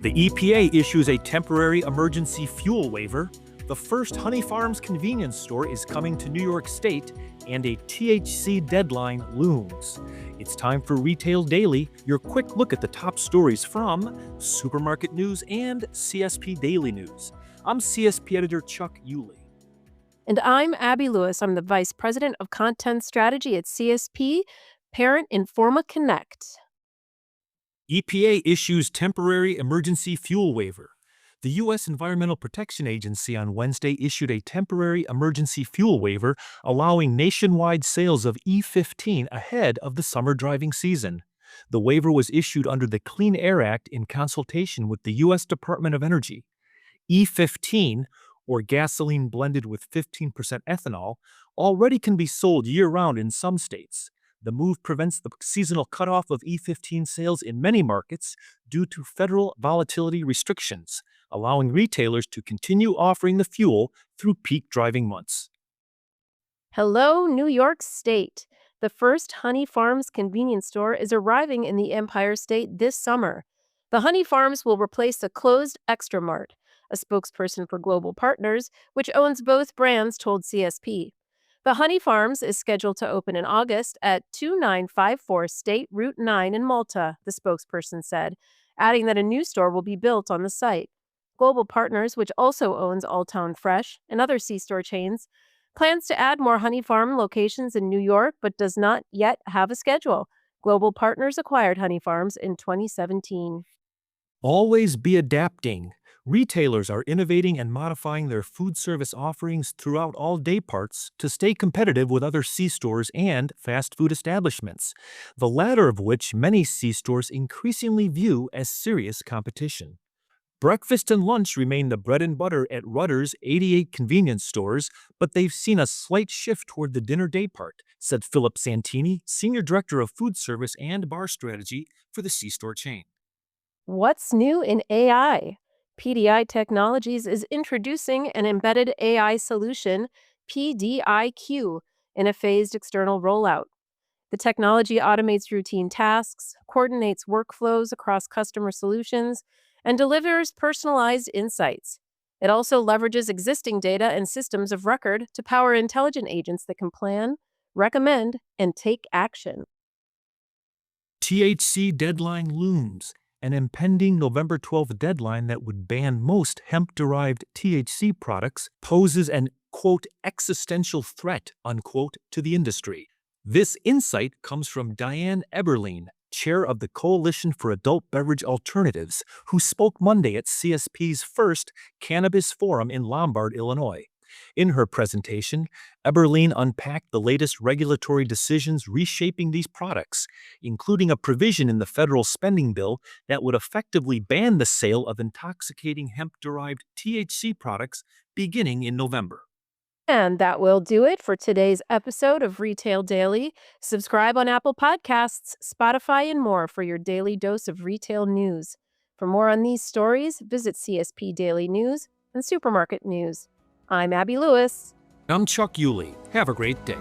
The EPA issues a temporary emergency fuel waiver. The first Honey Farms convenience store is coming to New York State, and a THC deadline looms. It's time for Retail Daily, your quick look at the top stories from Supermarket News and CSP Daily News. I'm CSP editor Chuck Yulee. And I'm Abby Lewis. I'm the Vice President of Content Strategy at CSP, parent Informa Connect. EPA issues temporary emergency fuel waiver. The U.S. Environmental Protection Agency on Wednesday issued a temporary emergency fuel waiver allowing nationwide sales of E15 ahead of the summer driving season. The waiver was issued under the Clean Air Act in consultation with the U.S. Department of Energy. E15, or gasoline blended with 15% ethanol, already can be sold year-round in some states. The move prevents the seasonal cutoff of E15 sales in many markets due to federal volatility restrictions, allowing retailers to continue offering the fuel through peak driving months. Hello, New York State. The first Honey Farms convenience store is arriving in the Empire State this summer. The Honey Farms will replace a closed Extra Mart. A spokesperson for Global Partners, which owns both brands, told CSP. The Honey Farms is scheduled to open in August at 2954 State Route 9 in Malta, the spokesperson said, adding that a new store will be built on the site. Global Partners, which also owns Alltown Fresh and other C-store chains, plans to add more Honey Farm locations in New York, but does not yet have a schedule. Global Partners acquired Honey Farms in 2017. Always be adapting. Retailers are innovating and modifying their food service offerings throughout all day parts to stay competitive with other C-stores and fast food establishments, the latter of which many C-stores increasingly view as serious competition. Breakfast and lunch remain the bread and butter at Rutter's 88 convenience stores, but they've seen a slight shift toward the dinner day part, said Philip Santini, Senior Director of Food Service and Bar Strategy for the C-store chain. What's new in AI? PDI Technologies is introducing an embedded AI solution, PDIQ, in a phased external rollout. The technology automates routine tasks, coordinates workflows across customer solutions, and delivers personalized insights. It also leverages existing data and systems of record to power intelligent agents that can plan, recommend, and take action. THC deadline looms. An impending November 12th deadline that would ban most hemp-derived THC products poses an, quote, existential threat, unquote, to the industry. This insight comes from Diane Eberlein, chair of the Coalition for Adult Beverage Alternatives, who spoke Monday at CSP's first Cannabis Forum in Lombard, Illinois. In her presentation, Eberlein unpacked the latest regulatory decisions reshaping these products, including a provision in the federal spending bill that would effectively ban the sale of intoxicating hemp-derived THC products beginning in November. And that will do it for today's episode of Retail Daily. Subscribe on Apple Podcasts, Spotify, and more for your daily dose of retail news. For more on these stories, visit CSP Daily News and Supermarket News. I'm Abby Lewis. I'm Chuck Yulee. Have a great day.